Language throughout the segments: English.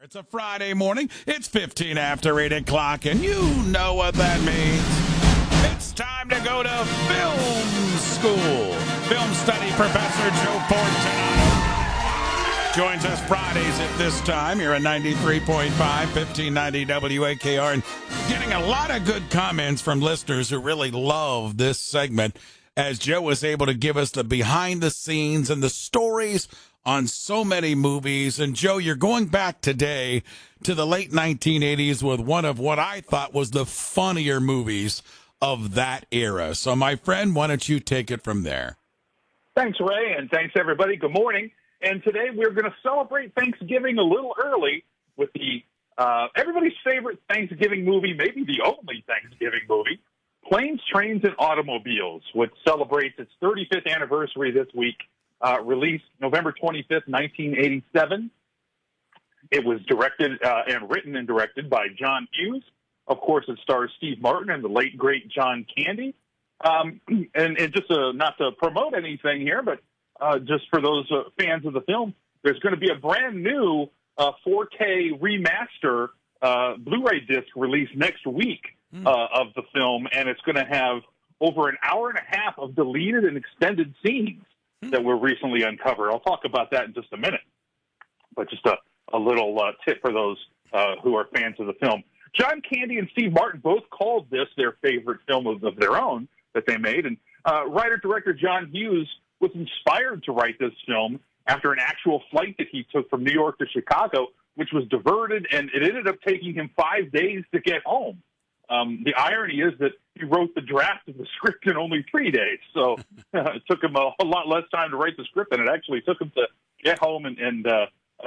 It's a Friday morning. It's 15 after 8 o'clock, and you know what that means. It's time to go to film school. Film study professor Joe Fortunato joins us Fridays at this time here at 93.5, 1590 WAKR, and getting a lot of good comments from listeners who really love this segment as Joe was able to give us the behind the scenes and the stories on so many movies. And Joe, you're going back today to the late 1980s with one of what I thought was the funnier movies of that era. So my friend, why don't you take it from there? Thanks, Ray, and thanks, everybody. Good morning. And today we're going to celebrate Thanksgiving a little early with the everybody's favorite Thanksgiving movie, maybe the only Thanksgiving movie, Planes, Trains, and Automobiles, which celebrates its 35th anniversary this week. Released November 25th, 1987. It was directed and written and directed by John Hughes. Of course, it stars Steve Martin and the late, great John Candy. And just not to promote anything here, but just for those fans of the film, there's going to be a brand new 4K remaster Blu-ray disc released next week of the film, and it's going to have over an hour and a half of deleted and extended scenes that were recently uncovered. I'll talk about that in just a minute. But just a little tip for those who are fans of the film. John Candy and Steve Martin both called this their favorite film of their own that they made. And writer-director John Hughes was inspired to write this film after an actual flight that he took from New York to Chicago, which was diverted, and it ended up taking him 5 days to get home. The irony is that he wrote the draft of the script in only 3 days, so it took him a lot less time to write the script than it actually took him to get home and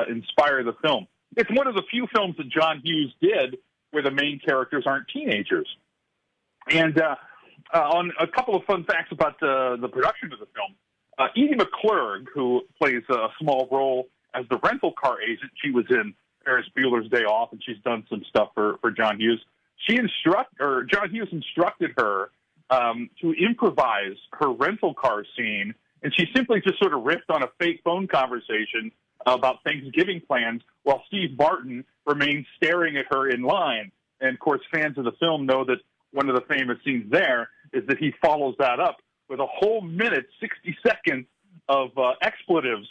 inspire the film. It's one of the few films that John Hughes did where the main characters aren't teenagers. And on a couple of fun facts about the production of the film, Edie McClurg, who plays a small role as the rental car agent, she was in Ferris Bueller's Day Off, and she's done some stuff for John Hughes. John Hughes instructed her to improvise her rental car scene, and she simply just sort of riffed on a fake phone conversation about Thanksgiving plans while Steve Martin remained staring at her in line. And, of course, fans of the film know that one of the famous scenes there is that he follows that up with a whole minute, 60 seconds of expletives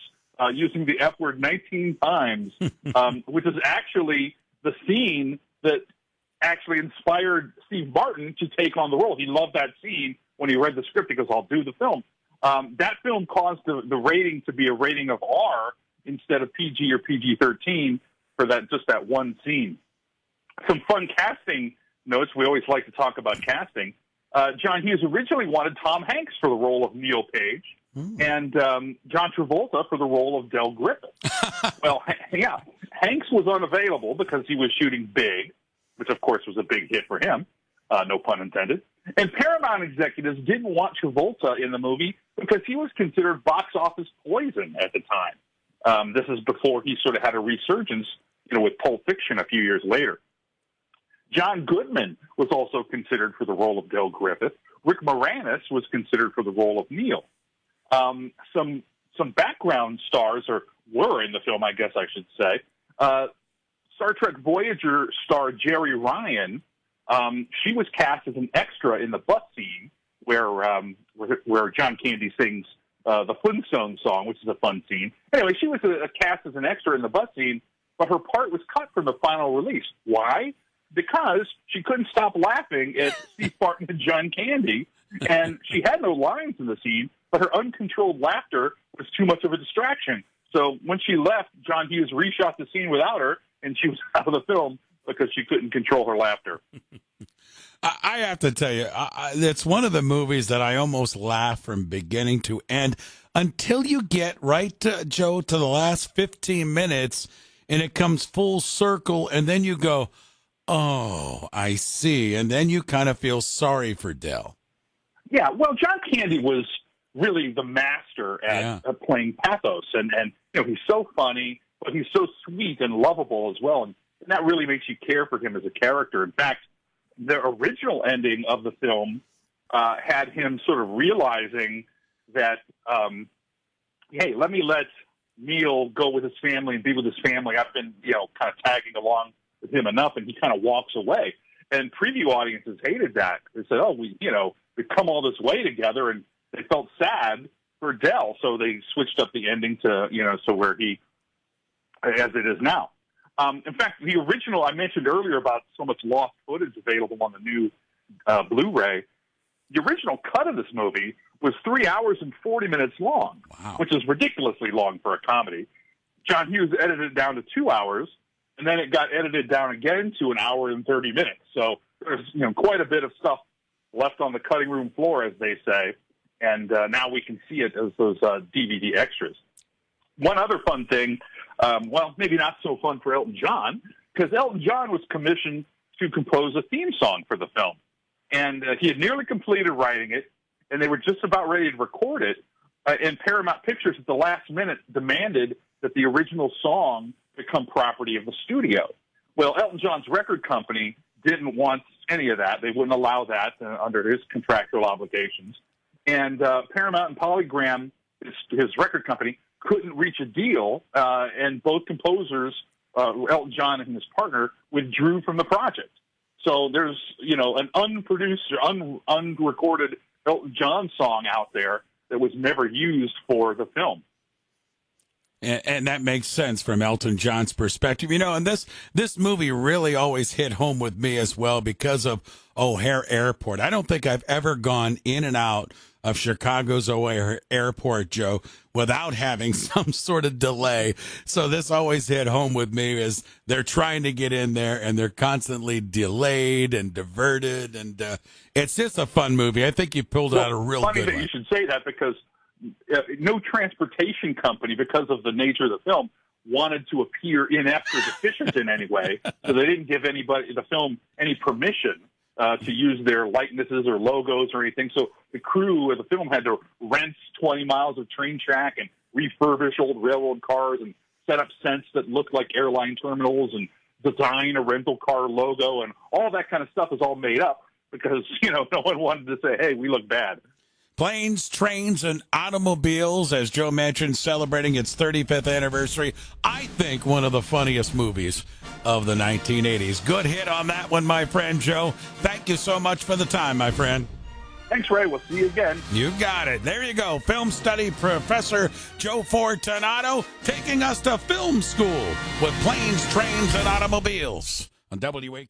using the F word 19 times, which is actually the scene that actually inspired Steve Martin to take on the role. He loved that scene when he read the script. He goes, I'll do the film. That film caused the rating to be a rating of R instead of PG or PG-13 for that one scene. Some fun casting notes. We always like to talk about casting. John Hughes originally wanted Tom Hanks for the role of Neil Page and John Travolta for the role of Del Griffith. Well, yeah, Hanks was unavailable because he was shooting Big, which, of course, was a big hit for him, no pun intended. And Paramount executives didn't want Travolta in the movie because he was considered box office poison at the time. This is before he sort of had a resurgence, with Pulp Fiction a few years later. John Goodman was also considered for the role of Del Griffith. Rick Moranis was considered for the role of Neil. Some background stars were in the film, I guess I should say. Star Trek Voyager star Jerry Ryan, she was cast as an extra in the bus scene where John Candy sings the Flintstone song, which is a fun scene. Anyway, she was cast as an extra in the bus scene, but her part was cut from the final release. Why? Because she couldn't stop laughing at Steve Martin and John Candy, and she had no lines in the scene, but her uncontrolled laughter was too much of a distraction. So when she left, John Hughes reshot the scene without her, and she was out of the film because she couldn't control her laughter. I have to tell you, it's one of the movies that I almost laugh from beginning to end until you get Joe, to the last 15 minutes, and it comes full circle, and then you go, oh, I see. And then you kind of feel sorry for Del. Yeah, well, John Candy was really the master at playing pathos, and he's so funny, but he's so sweet and lovable as well, and that really makes you care for him as a character. In fact, the original ending of the film had him sort of realizing that, hey, let me let Neil go with his family and be with his family. I've been, kind of tagging along with him enough, and he kind of walks away. And preview audiences hated that. They said, "Oh, we've come all this way together," and they felt sad for Dell, so they switched up the ending to, so where he, as it is now. In fact, the original I mentioned earlier about so much lost footage available on the new Blu-ray. The original cut of this movie was 3 hours and 40 minutes long, wow, which is ridiculously long for a comedy. John Hughes edited it down to 2 hours, and then it got edited down again to an hour and 30 minutes. So there's quite a bit of stuff left on the cutting room floor, as they say, and now we can see it as those DVD extras. One other fun thing, maybe not so fun for Elton John, because Elton John was commissioned to compose a theme song for the film. And he had nearly completed writing it, and they were just about ready to record it. And Paramount Pictures, at the last minute, demanded that the original song become property of the studio. Well, Elton John's record company didn't want any of that. They wouldn't allow that under his contractual obligations. And Paramount and Polygram, his record company, couldn't reach a deal, and both composers, Elton John and his partner, withdrew from the project. So there's, an unproduced or unrecorded Elton John song out there that was never used for the film. And that makes sense from Elton John's perspective. And this movie really always hit home with me as well because of O'Hare Airport. I don't think I've ever gone in and out of Chicago's O'Hare Airport, Joe, without having some sort of delay. So this always hit home with me as they're trying to get in there and they're constantly delayed and diverted. And it's just a fun movie. I think you pulled out a real good one. Funny that you should say that because no transportation company, because of the nature of the film, wanted to appear inept or deficient in any way. So they didn't give the film any permission to use their likenesses or logos or anything. So the crew of the film had to rent 20 miles of train track and refurbish old railroad cars and set up scents that looked like airline terminals and design a rental car logo, and all that kind of stuff is all made up because, no one wanted to say, hey, we look bad. Planes, Trains, and Automobiles, as Joe mentioned, celebrating its 35th anniversary. I think one of the funniest movies of the 1980s. Good hit on that one, my friend Joe. Thank you so much for the time, my friend. Thanks, Ray. We'll see you again. You got it. There you go. Film study professor Joe Fortunato taking us to film school with Planes, Trains, and Automobiles on WAKR.